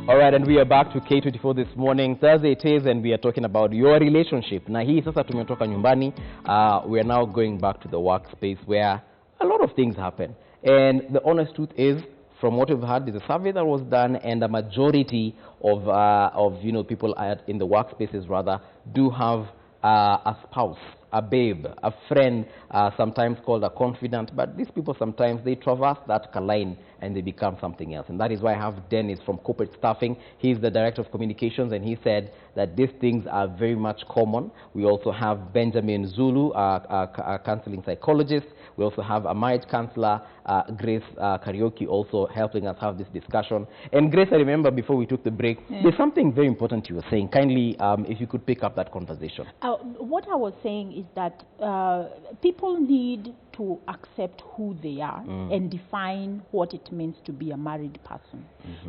All right, and we are back to K24 this morning. Thursday it is, and we are talking about your relationship. Na hii sasa tumetoka nyumbani. We are now going back to the workspace where a lot of things happen. And the honest truth is, from what we've heard, there's a survey that was done, and a majority of people in the workspaces rather do have a spouse, a babe, a friend, sometimes called a confidant. But these people sometimes they traverse that line and they become something else. And that is why I have Dennis from corporate staffing. He's the director of communications, and he said that these things are very much common. We also have Benjamin Zulu, a counseling psychologist. We also have a marriage counselor, Grace Kariuki, also helping us have this discussion. And Grace, I remember before we took the break, there's something very important you were saying. Kindly, if you could pick up that conversation. What I was saying is that people need to accept who they are and define what it means to be a married person.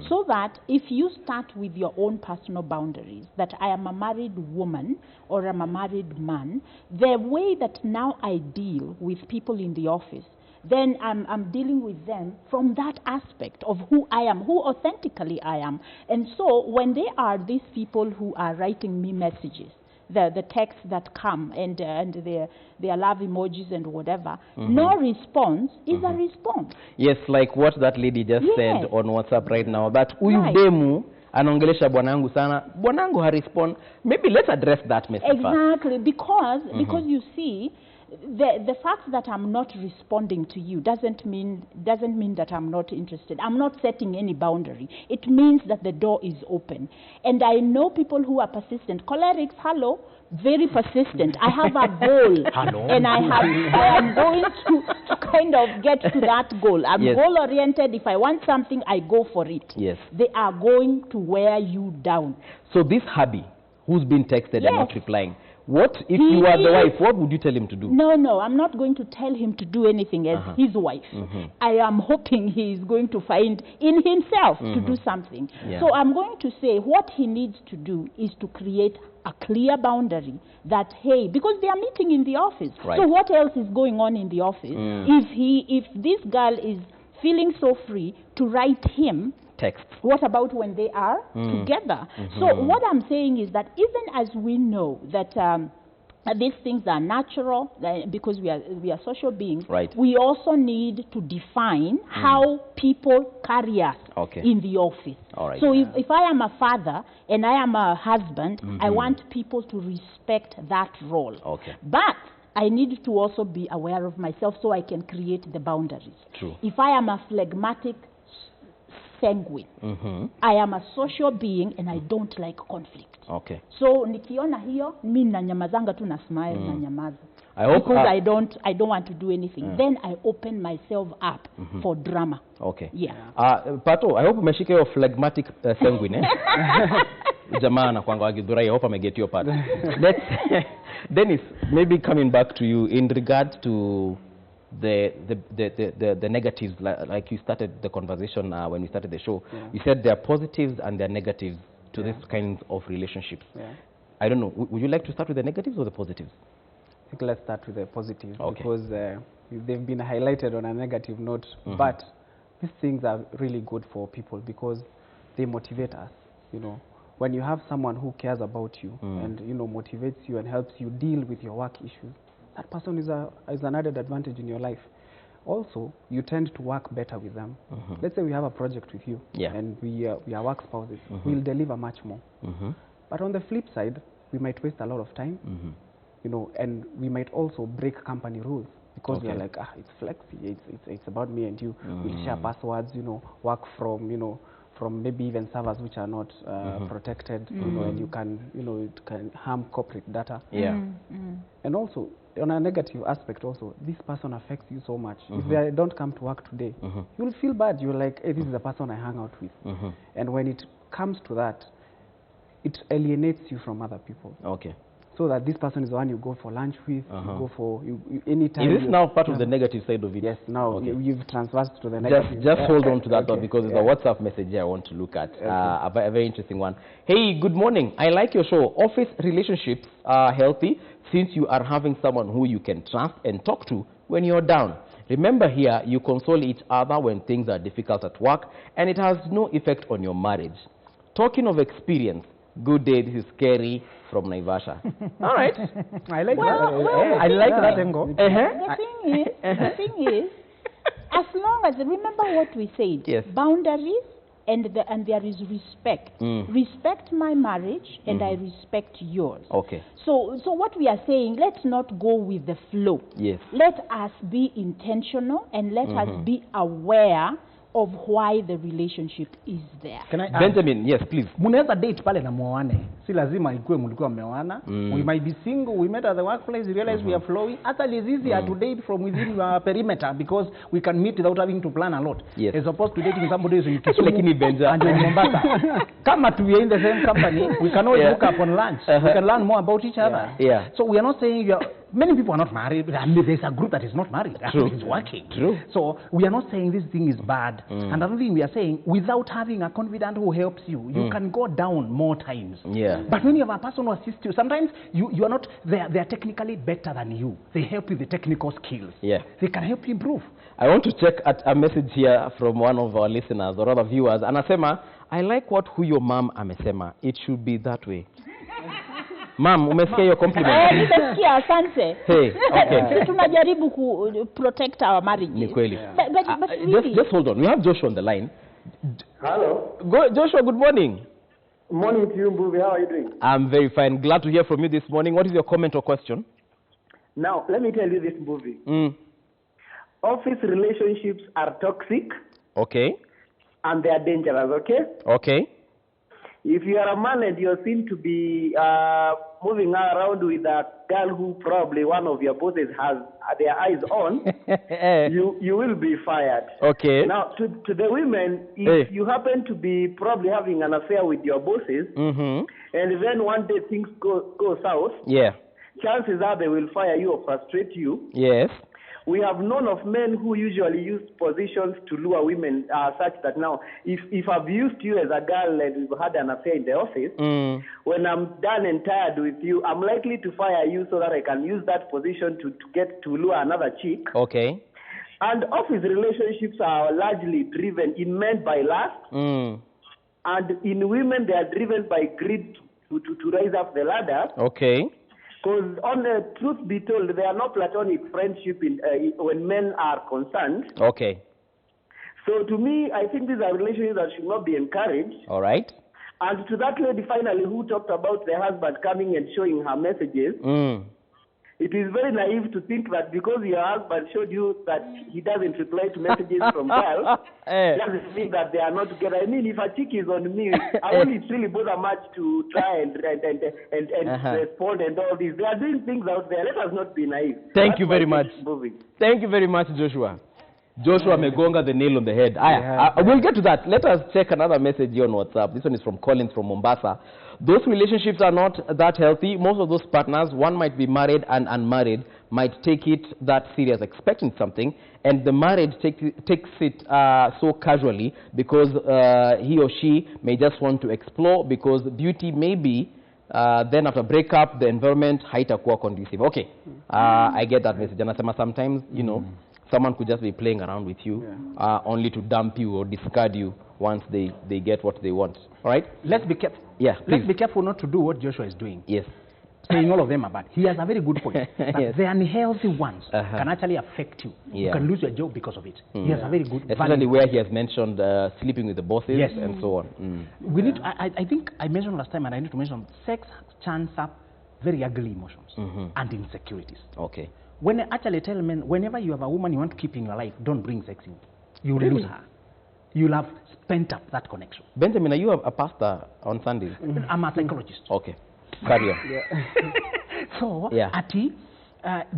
So that if you start with your own personal boundaries, that I am a married woman or I'm a married man, the way that now I deal with people in the office, then I'm dealing with them from that aspect of who I am, who authentically I am. And so when there are these people who are writing me messages, the texts that come and their love emojis and whatever, no response is a response. Yes, like what that lady just said on WhatsApp right now. But demu anaongelesha bwanangu sana, bwanangu harespond. Maybe let's address that message exactly, because you see, the fact that I'm not responding to you doesn't mean that I'm not interested. I'm not setting any boundary. It means that the door is open. And I know people who are persistent. Cholerics, hello, very persistent. I have a goal. Hello. And I am going to kind of get to that goal. I'm goal-oriented. If I want something, I go for it. Yes. They are going to wear you down. So this hubby who's been texted and not replying, what if you are the wife? What would you tell him to do? No, I'm not going to tell him to do anything as his wife. I am hoping he is going to find in himself to do something. So I'm going to say what he needs to do is to create a clear boundary that, hey, because they are meeting in the office. Right. So what else is going on in the office? If this girl is feeling so free to write him text, what about when they are together? So what I'm saying is that even as we know that these things are natural, because we are social beings, we also need to define how people carry us in the office. So if I am a father and I am a husband, I want people to respect that role. But I need to also be aware of myself so I can create the boundaries. True. If I am a phlegmatic sanguine, I am a social being and I don't like conflict. So nikiona hiyo mimi nanyamazanga tu na smile na nyamaza. Because I don't want to do anything. Then I open myself up for drama. Pato, I hope umeshika your phlegmatic sanguine. Jamaa na kwanga wagidhurai, I hope ameget your part. Let's Dennis, maybe coming back to you in regard to the negatives, like you started the conversation when we started the show. You said there are positives and there are negatives to this kind of relationships. I don't know, would you like to start with the negatives or the positives? I think let's start with the positives, because they've been highlighted on a negative note, but these things are really good for people because they motivate us. When you have someone who cares about you and motivates you and helps you deal with your work issues, that person is an added advantage in your life. Also, you tend to work better with them. Let's say we have a project with you, and we are work spouses. We'll deliver much more. But on the flip side, we might waste a lot of time, and we might also break company rules because we are like, it's flexi, it's about me and you. We'll share passwords, work from maybe even servers which are not protected, and you can, it can harm corporate data. And also, on a negative aspect also, this person affects you so much. If they don't come to work today, you'll feel bad. You're like, hey, this is the person I hang out with. And when it comes to that, it alienates you from other people. So that this person is the one you go for lunch with, you go for anytime. Is this now part of the negative side of it? Yes, now you've transferred to the negative. Just hold on to that one, because there's a WhatsApp message here I want to look at, a very interesting one. Hey, good morning. I like your show. Office relationships are healthy since you are having someone who you can trust and talk to when you're down. Remember here, you console each other when things are difficult at work, and it has no effect on your marriage. talking of experience, good day, this is Kerry from Naivasha. All right. I like Well, I like that angle. The thing is, as long as, remember what we said, Yes. boundaries and there is respect. Respect my marriage and I respect yours. Okay. So what we are saying, let's not go with the flow. Yes. Let us be intentional and let us be aware of why the relationship is there. Can I add? Benjamin, yes, please. Munaweza date pale na muoane. Si lazima ikuwe mlikuwa mmeoana. We might be single, we met at the workplace, we realize we are flowing. Actually, it's easier to date from within your perimeter because we can meet without having to plan a lot. Yes. As opposed to dating somebody who's in Kisumu Lakini Benja. and in Mombasa. Come at we are in the same company, we can always hook up on lunch. We can learn more about each other. Yeah. So we are not saying many people are not married. I mean, there's a group that is not married. True. It's working. True. So we are not saying this thing is bad. Another thing we are saying, without having a confidant who helps you, you can go down more times. Yeah. But when you have a person who assists you, sometimes you are not, they are technically better than you. They help you with the technical skills. Yeah. They can help you improve. I want to check at a message here from one of our listeners or other viewers. Anasema, I like what huyo mom amesema. It should be that way. Ma'am, umesikia your compliment? Nimesikia, asante. Hey, okay. Tunajaribu ku protect our marriages. Ni kweli. But really, Just hold on. We have Joshua on the line. Hello. Joshua, good morning. Morning to you, Mbuvi. How are you doing? I'm very fine. Glad to hear from you this morning. What is your comment or question? Now, let me tell you this, Mbuvi. Office relationships are toxic Okay. and they are dangerous, okay? Okay. If you are a man and you're seen to be moving around with a girl who probably one of your bosses has their eyes on, you will be fired. Okay. Now, to the women, if you happen to be probably having an affair with your bosses, and then one day things go south, Yeah. chances are they will fire you or frustrate you. Yes. We have known of men who usually use positions to lure women such that now, if I've used you as a girl and we've had an affair in the office, when I'm done and tired with you, I'm likely to fire you so that I can use that position to lure another chick. Okay. And office relationships are largely driven in men by lust, and in women they are driven by greed to rise up the ladder. Okay. Because on the truth be told, there are no platonic friendship when men are concerned. Okay. So to me, I think these are relationships that should not be encouraged. All right. And to that lady finally who talked about the husband coming and showing her messages, it is very naive to think that because your husband showed you that he doesn't reply to messages from girls, doesn't mean that they are not together. I mean, if a chick is on me, I won't really bother much to try and respond and all this. They are doing things out there. Let us not be naive. Thank you very much. Thank you very much, Joshua. Joshua Megonga, the nail on the head. We'll get to that. Let us check another message here on WhatsApp. This one is from Collins from Mombasa. Those relationships are not that healthy. Most of those partners, one might be married and unmarried, might take it that serious, expecting something, and the married takes it so casually because he or she may just want to explore, because beauty may be then after breakup, the environment haitakuwa conducive. Okay, I get that message. And sometimes, you know, someone could just be playing around with you only to dump you or discard you once they get what they want. All right? Let's be careful. Yeah, let's be careful not to do what Joshua is doing. Yes. Saying all of them are bad. He has a very good point. That the unhealthy ones can actually affect you. You can lose your job because of it. He has a very good especially where he has mentioned sleeping with the bosses and so on. We need to, I think I mentioned last time, and I need to mention, sex churns up very ugly emotions and insecurities. Okay. When I actually tell men, whenever you have a woman you want to keep in your life, don't bring sex in. You will lose her. You'll have spent up that connection. Benjamin, are you a pastor on Sundays? I'm a psychologist. Okay. Carry on. So, Ati,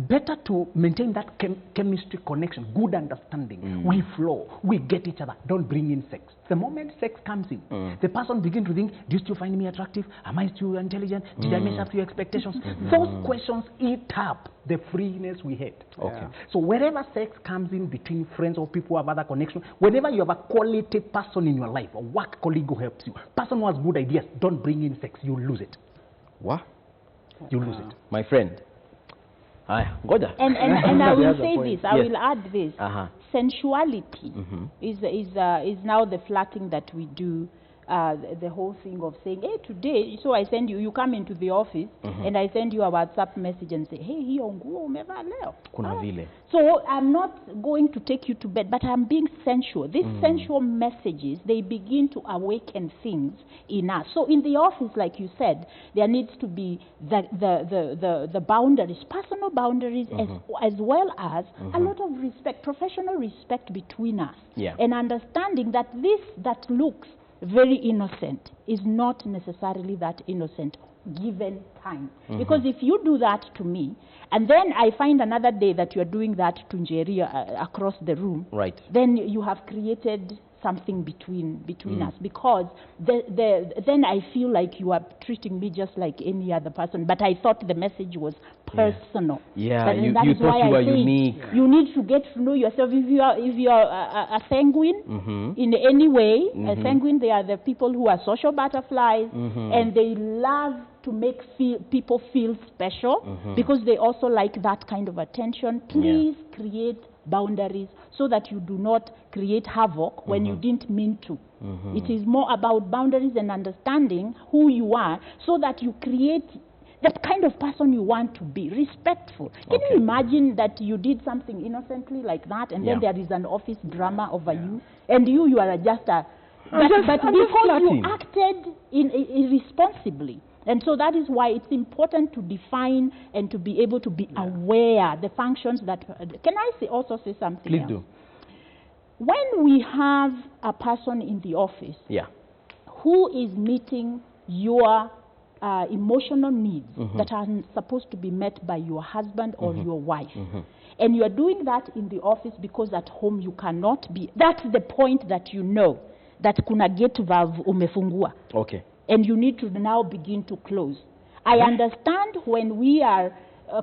better to maintain that chemistry connection, good understanding. We flow, we get each other. Don't bring in sex. The moment sex comes in, the person begins to think, do you still find me attractive? Am I still intelligent? Did I mess up to your expectations? Those questions eat up the freeness we had. Okay. So wherever sex comes in between friends or people who have other connections, whenever you have a quality person in your life, a work colleague who helps you, person who has good ideas, don't bring in sex. You'll lose it. What? You lose it. My friend. And I will say this, I will add this. Sensuality is now the flirting that we do the whole thing of saying, hey, today, so I send you come into the office, and I send you a WhatsApp message and say, hey, hiyo nguo umevaa leo. Kuna vile. So I'm not going to take you to bed, but I'm being sensual. These sensual messages, they begin to awaken things in us. So in the office, like you said, there needs to be the boundaries, personal boundaries, as well as a lot of respect, professional respect between us. Yeah. And understanding that this that looks very innocent is not necessarily that innocent given time. Because if you do that to me, and then I find another day that you are doing that to Njeri across the room, right, then you have created something between us, because then I feel like you are treating me just like any other person, but I thought the message was personal. Yeah, you that is thought why you were I say unique. You need to get to know yourself. If you are a sanguine in any way, a sanguine, they are the people who are social butterflies, and they love to make people feel special, because they also like that kind of attention. Please create boundaries so that you do not create havoc when you didn't mean to. It is more about boundaries and understanding who you are, so that you create that kind of person you want to be, respectful. Can you imagine that you did something innocently like that, and then there is an office drama over you, and you are just a... But because you acted irresponsibly. And so that is why it's important to define and to be able to be aware the functions that... Can I also say something Please else? do. When we have a person in the office who is meeting your emotional needs that are supposed to be met by your husband or your wife, and you are doing that in the office because at home you cannot be, that's the point that you know that kuna gate valve umefungua. Okay. And you need to now begin to close. I understand when we are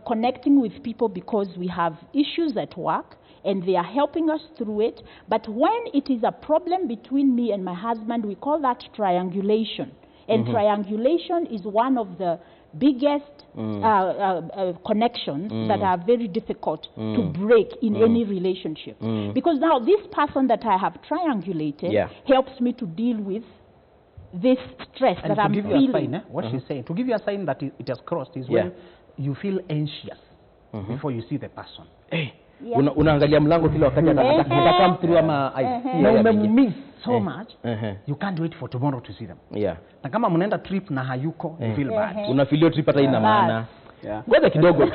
connecting with people because we have issues at work and they are helping us through it, but when it is a problem between me and my husband, we call that triangulation. And triangulation is one of the biggest connections that are very difficult to break in any relationship. Because now this person that I have triangulated helps me to deal with this stress and that I'm feeling. Sign, what she's saying, to give you a sign that it has crossed is when you feel anxious before you see the person. Hey, unaangalia mlango kila wakati anataka come through ama miss so much, you can't wait for tomorrow to see them. Na kama mnaenda trip na hayuko, you feel bad. Unafeel trip hata ina maana. Ngoja kidogo.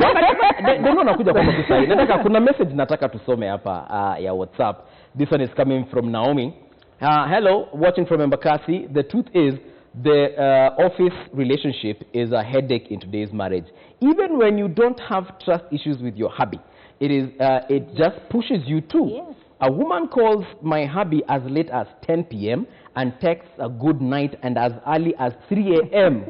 Ndio nakuja kwa mtu sasa. Nataka kuna message nataka tusome hapa ya WhatsApp. This one is coming from Naomi. Hello, watching from Embakasi. The truth is, the office relationship is a headache in today's marriage. Even when you don't have trust issues with your hubby, it just pushes you too. Yes. A woman calls my hubby as late as 10 p.m. and texts a good night and as early as 3 a.m.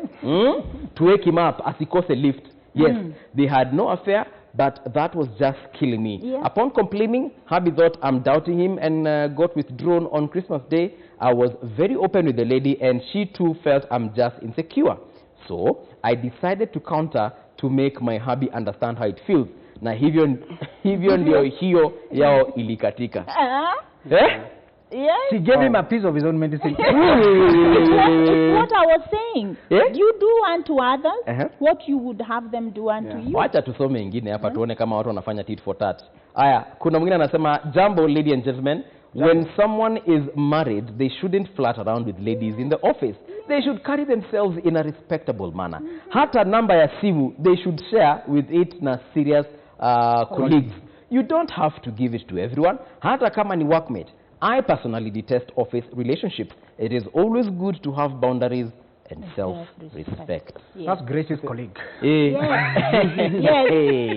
to wake him up as he calls a lift. Yes, they had no affair, but that was just killing me. Yeah. Upon complaining, hubby thought I'm doubting him and got withdrawn on Christmas Day. I was very open with the lady and she too felt I'm just insecure. So I decided to counter to make my hubby understand how it feels. Na hivyo ndio hiyo yao ilikatika. Yes. She gave him a piece of his own medicine. It's what I was saying. You do unto others what you would have them do unto you. Wacha tusome ingine hapa tuone kama watu wanafanya tit for tat. Aya, kuna mwingine anasema, Jambo, lady and gentlemen, when someone is married, they shouldn't flirt around with ladies in the office. They should carry themselves in a respectable manner. Hata namba ya simu, they should share with it na serious colleagues. You don't have to give it to everyone. Hata kama ni workmate. I personally detest office relationships. It is always good to have boundaries and self-respect. Yes. That's Grace's colleague. Yes,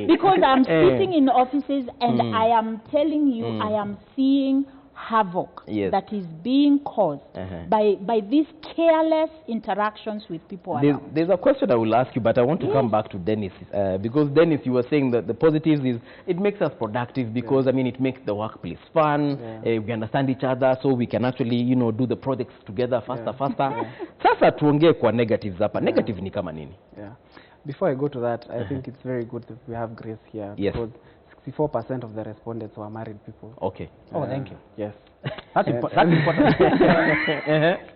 because I'm sitting in offices and I am telling you, I am seeing havoc that is being caused by these careless interactions with people around. There's a question I will ask you, but I want to come back to Dennis. Because Dennis, you were saying that the positives is it makes us productive because, I mean, it makes the workplace fun. We understand each other, so we can actually, you know, do the projects together faster. Sasa tuongee kwa negatives hapa. Negative ni kama nini? Before I go to that, I think it's very good that we have Grace here. Yes. Because 64% of the respondents were married people. Okay. Oh, thank you. Yes. That's important.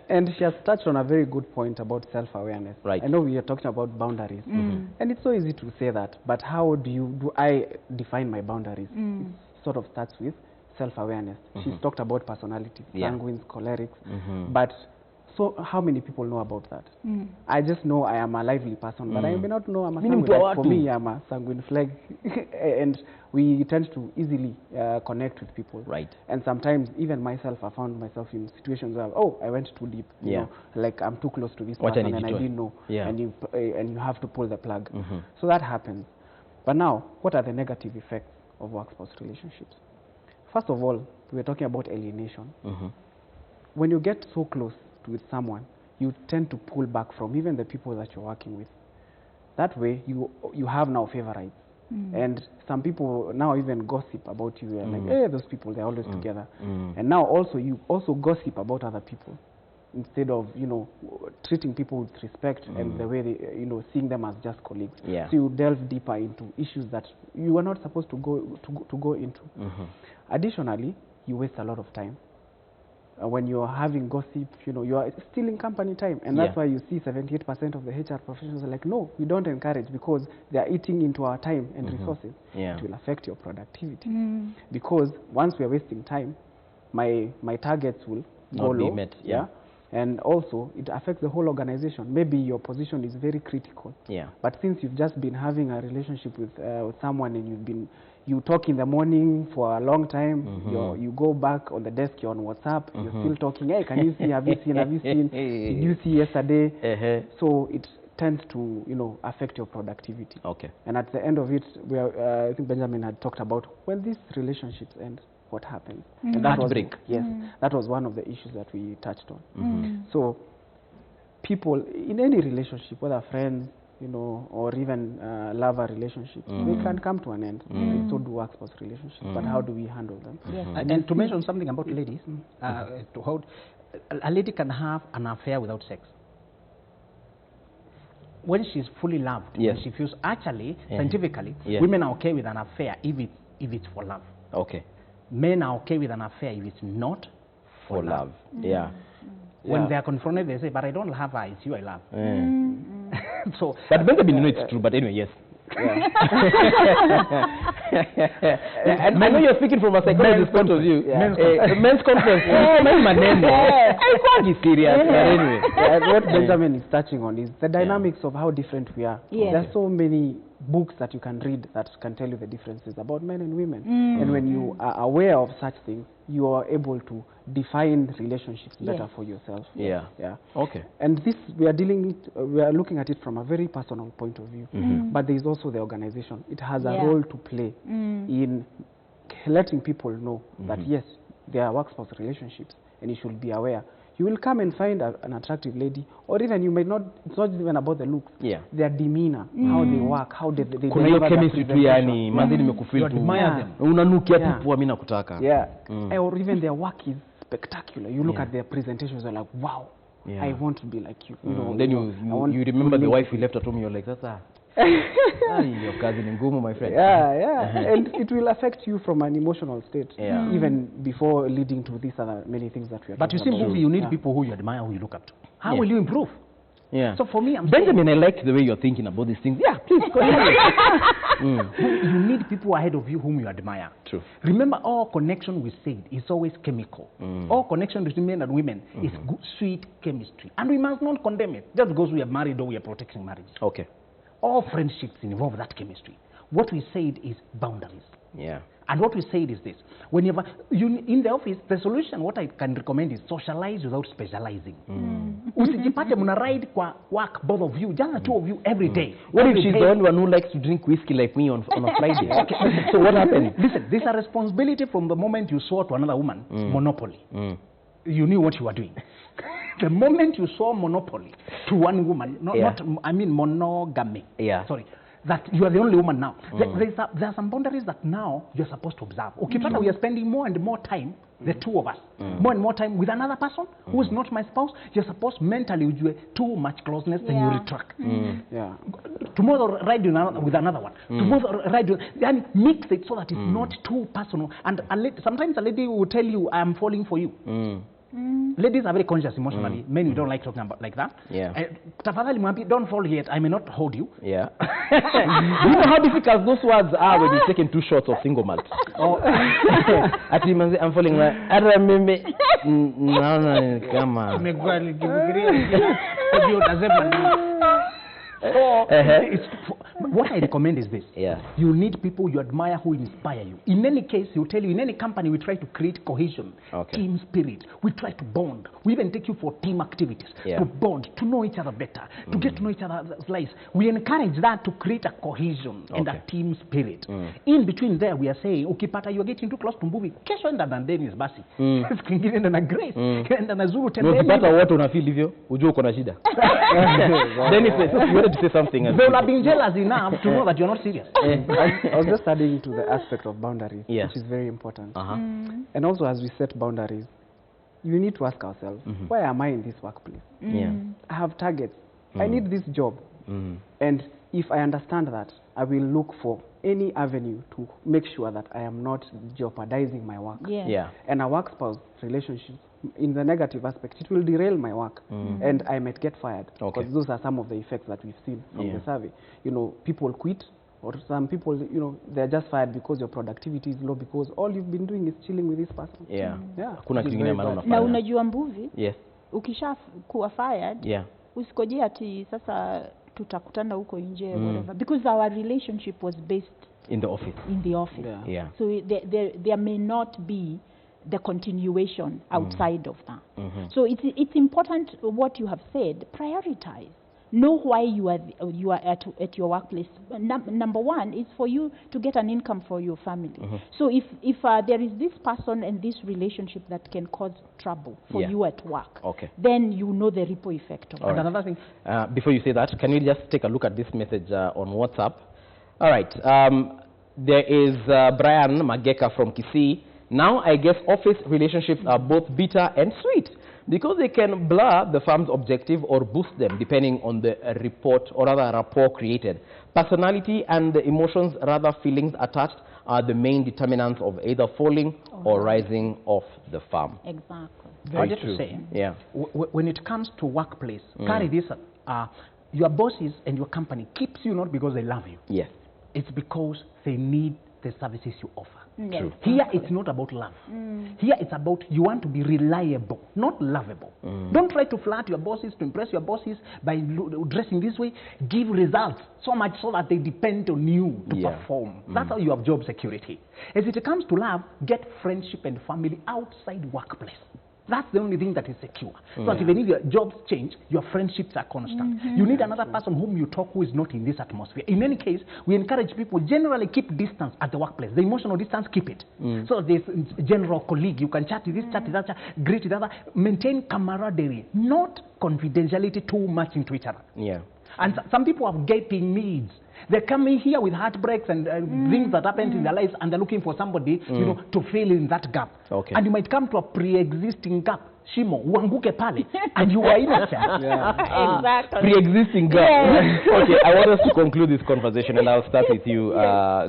And she has touched on a very good point about self-awareness. Right. I know we are talking about boundaries. And it's so easy to say that, but how do I define my boundaries? It sort of starts with self-awareness. She's talked about personalities, sanguines, cholerics, but so how many people know about that? I just know I am a lively person, but I may not know I'm a sanguine. Like for me, I'm a sanguine flag, and we tend to easily connect with people. Right. And sometimes, even myself, I found myself in situations where, oh, I went too deep. You know, like I'm too close to this person and I didn't know. And you have to pull the plug. So that happens. But now, what are the negative effects of work-spouse relationships? First of all, we're talking about alienation. When you get so close with someone, you tend to pull back from even the people that you're working with. That way, you have now favorites. And some people now even gossip about you. And like, hey, those people, they're always together. And now also, you also gossip about other people. Instead of, you know, treating people with respect and the way they, you know, seeing them as just colleagues. So you delve deeper into issues that you are not supposed to go into. Additionally, you waste a lot of time. When you're having gossip, you know, you are stealing company time. And that's why you see 78% of the HR professionals are like, no, we don't encourage, because they are eating into our time and resources. It will affect your productivity. Because once we are wasting time, my targets will go low. Met, and also, it affects the whole organization. Maybe your position is very critical. But since you've just been having a relationship with someone, and you talk in the morning for a long time, you go back on the desk, you're on WhatsApp, you're still talking, hey, can you see, have you seen, did you see yesterday? So it tends to, you know, affect your productivity. And at the end of it, I think Benjamin had talked about when these relationships end, what happens. And that was, that was one of the issues that we touched on. So people in any relationship, whether friends, you know, or even lover relationships, they can come to an end. And so do work-spouse relationships. But how do we handle them? And to mention something about ladies, to hold, a lady can have an affair without sex. When she's fully loved, when she feels, actually, scientifically, women are okay with an affair if it's for love. Men are okay with an affair if it's not for love. When they are confronted, they say, but I don't love her, it's you I love. So, but Benjamin, you know it's true, but anyway, yes. And I know you're speaking from a psychologist's point of view. Men's conference. I can't be serious. But anyway. What Benjamin is touching on is the dynamics of how different we are. There are so many books that you can read that can tell you the differences about men and women. And when you are aware of such things, you are able to define relationships better for yourself. And this, we are looking at it from a very personal point of view. But there is also the organization. It has a role to play in letting people know that yes, there are work-spouse relationships, and you should be aware. You will come and find an attractive lady, or even you may not, it's not even about the looks, their demeanor, how they work, how they deliver chemistry tu yani, manzi nimekufeel tu. Unanukia tu kwa mimi nakutaka. Or even their work is spectacular. You look at their presentations, you're like, wow, I want to be like you. You know, then you remember the wife you left at home, you're like, that's your cousin in Ngumu, my friend. And it will affect you from an emotional state, even before leading to these other many things that we are But you see, movie, you need people who you admire, who you look up to. How will you improve? So for me, Benjamin, I like the way you're thinking about these things. Please go ahead. You need people ahead of you whom you admire. True. Remember, all connection, we said, is always chemical. All connection between men and women is good, sweet chemistry. And we must not condemn it just because we are married or we are protecting marriage. All friendships involve that chemistry. What we said is boundaries. And what we said is this. Whenever in the office, the solution, what I can recommend is socialize without specializing. Usijipate muna ride kwa work, both of you, just the two of you every day. What if she's the only one who likes to drink whiskey like me on a Friday? So what happens? Listen, there's a responsibility from the moment you saw to another woman, monopoly. You knew what you were doing. The moment you saw monopoly to one woman, I mean monogamy. Sorry. that you are the only woman now. There are some boundaries that now you're supposed to observe. Ukipata, we are spending more and more time, the two of us, more and more time with another person who is not my spouse. You're supposed mentally with too much closeness, then you retract. Yeah. Tomorrow ride with another one. Tomorrow ride with, and mix it so that it's not too personal. And sometimes a lady will tell you, I am falling for you. Ladies are very conscious emotionally. Men, you don't like talking about like that. Yeah. Tafadhali mwambie, don't fall yet. I may not hold you. Yeah. You know how difficult those words are when you've taken 2 shots of single malt. Ati manzi, I'm falling like, ara mimi, naona kama. What I recommend is this. Yeah. You need people you admire who inspire you. In any case, he'll tell you, in any company, we try to create cohesion, team spirit. We try to bond. We even take you for team activities, to bond, to know each other better, to get to know each other's lives. We encourage that to create a cohesion and a team spirit. In between there, we are saying, ukipata, you're getting too close to movie. Kesho enda na Dennis basi. Kingine enda na Grace. Enda na Zulu. Ukipata watu unafeel hivyo, ujue uko na shida. Dennis, you wanted to say something. They will have been jealous enough to know that you're not serious. I was just adding to the aspect of boundaries, which is very important. And also, as we set boundaries, you need to ask ourselves, why am I in this workplace? I have targets. I need this job. And if I understand that, I will look for any avenue to make sure that I am not jeopardizing my work. And a work-spouse relationship, in the negative aspect, it will derail my work, and I might get fired. Because those are some of the effects that we've seen from the survey. You know, people quit, or some people, you know, they're just fired because your productivity is low, because all you've been doing is chilling with this person. Kuna kingine maana unafanya. Na unajua mbuvi? Yes. Ukisha kuwa fired, usikojea ati sasa tutakutana huko nje, whatever, because our relationship was based in the office. So there may not be the continuation outside of that. So it's important what you have said. Prioritize. Know why you are at your workplace. Number one is for you to get an income for your family. So if there is this person and this relationship that can cause trouble for you at work, then you know the ripple effect of it. And another thing, before you say that, can you just take a look at this message on WhatsApp? All right. There is Brian Mageka from Kisii. Now, I guess office relationships are both bitter and sweet because they can blur the firm's objective or boost them depending on the report or rather rapport created. Personality and the emotions, rather feelings attached, are the main determinants of either falling or rising off the firm. Exactly. Very true. To say, when it comes to workplace, carry this, your bosses and your company keeps you not because they love you. Yes. It's because they need the services you offer. True. Here it's not about love. Here it's about you want to be reliable, not lovable. Don't try to flirt your bosses, to impress your bosses by dressing this way. Give results so much so that they depend on you to perform. That's how you have job security. As it comes to love, get friendship and family outside workplace. That's the only thing that is secure. So that even if your jobs change, your friendships are constant. You need another person whom you talk who is not in this atmosphere. In any case, we encourage people generally keep distance at the workplace. The emotional distance, keep it. So this general colleague, you can chat with this, chat with that, greet with other. Maintain camaraderie, not confidentiality too much into each other. And some people have gaping needs. They're coming here with heartbreaks and things that happened in their lives, and they're looking for somebody, you know, to fill in that gap. And you might come to a pre-existing gap. Shimo, uanguke pale, and you are innocent. Exactly. Pre-existing gap. Okay, I want us to conclude this conversation, and I'll start with you,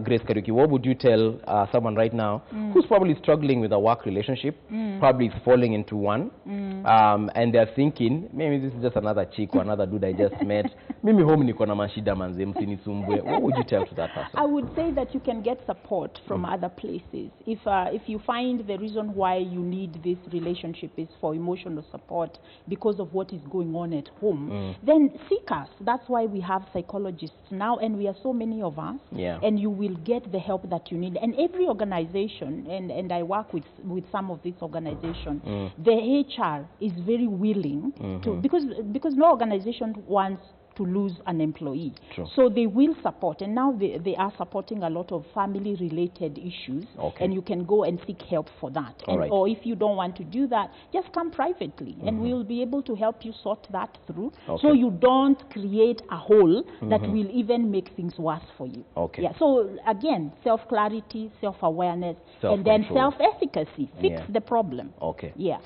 Grace Kariuki. What would you tell someone right now who's probably struggling with a work relationship, probably is falling into one, and they're thinking, maybe this is just another chick or another dude I just met. Mimi home niko na mashida manze, msinisumbue. What would you tell to that person? I would say that you can get support from other places. If you find the reason why you need this relationship is for emotional support because of what is going on at home, then seek us. That's why we have psychologists now, and we are so many of us, and you will get the help that you need. And every organization, and I work with some of these organizations, the HR is very willing to, because no organization wants to lose an employee. True. So they will support, and now they are supporting a lot of family-related issues, and you can go and seek help for that. Or if you don't want to do that, just come privately, and we'll be able to help you sort that through, so you don't create a hole that will even make things worse for you. Yeah. So again, self-clarity, self-awareness, and then self-efficacy. Fix the problem. Yeah.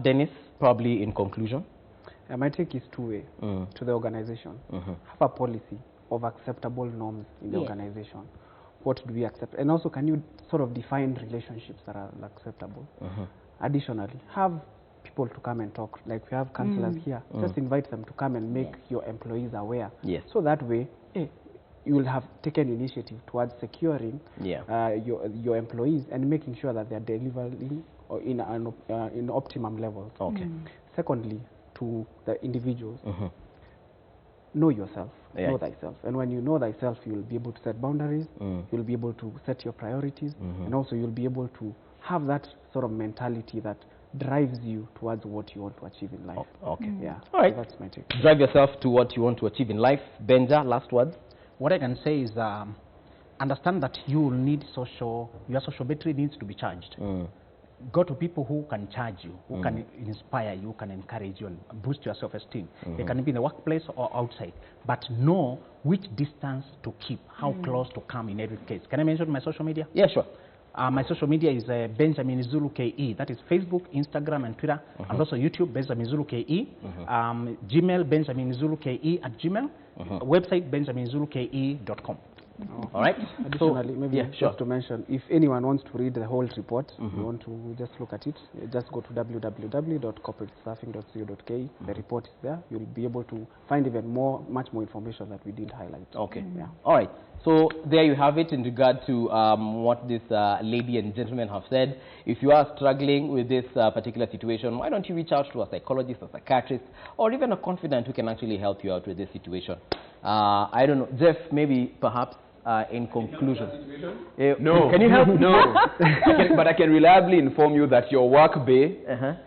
Dennis, probably in conclusion? My take is two-way to the organization. Have a policy of acceptable norms in the organization. What do we accept? And also, can you sort of define relationships that are acceptable? Additionally, have people to come and talk. Like we have counselors here. Just invite them to come and make your employees aware. So that way, you will have taken initiative towards securing your employees and making sure that they are delivering in optimum levels. Secondly, to the individuals, know yourself, know thyself. And when you know thyself, you will be able to set boundaries, you'll be able to set your priorities, and also you'll be able to have that sort of mentality that drives you towards what you want to achieve in life. Yeah. All right. So that's my take. Drive yourself to what you want to achieve in life. Benja, last words? What I can say is understand that you will need your social battery needs to be charged. Go to people who can charge you, who can inspire you, who can encourage you and boost your self-esteem. They can be in the workplace or outside, but know which distance to keep, how close to come in every case. Can I mention my social media? Yeah, sure. My social media is Benjamin Zulu KE. That is Facebook, Instagram, and Twitter, and also YouTube, Benjamin Zulu KE. Gmail, Benjamin Zulu KE @gmail. Website, benjaminzuluke.com. All right. Additionally, maybe just to mention, if anyone wants to read the whole report, you want to just look at it, just go to www.corporatestaffing.co.ke. The report is there. You'll be able to find even much more information that we didn't highlight. Yeah. All right. So there you have it in regard to what this lady and gentleman have said. If you are struggling with this particular situation, why don't you reach out to a psychologist, a psychiatrist, or even a confidant who can actually help you out with this situation. I don't know, Jeff, maybe perhaps in conclusion. No. Can you help? No. But I can reliably inform you that your work bay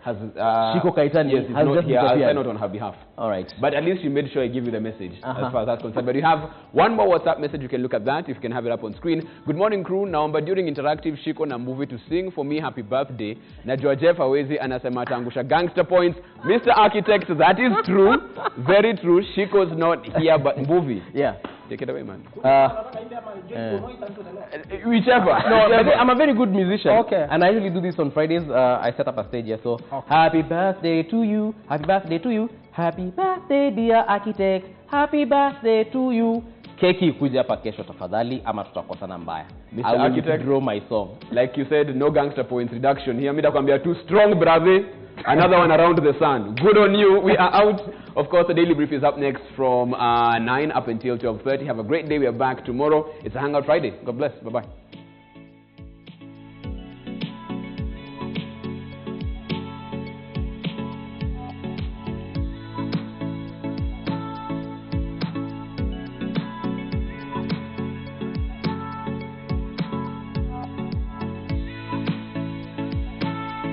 has... Shiko Kaitani yes, has not just here. I'll disappeared. sign out on her behalf. All right. But at least you made sure I give you the message as far as that's concerned. But you have one more WhatsApp message. You can look at that if you can have it up on screen. Good morning, crew. Naomba during interactive Shiko na movie to sing for me happy birthday. Najua Jeff hawezi anasema tangusha gangster points. Mr. Architect, that is true. Very true. Shiko's not here, but movie. Yeah. Take it away, man. Whichever. No, I'm a very good musician. And I usually do this on Fridays. I set up a stage here. So, happy birthday to you. Happy birthday to you. Happy birthday, dear architect. Happy birthday to you. Keki kuja hapa kesho tafadhali ama tutakosana mbaya. Mr. I will Architect, draw my song. Like you said, no gangster points reduction here. Mida kwambia too strong, brother. Another one around the sun. Good on you. We are out. Of course, the Daily Brief is up next from 9 up until 12:30. Have a great day. We are back tomorrow. It's a Hangout Friday. God bless. Bye-bye.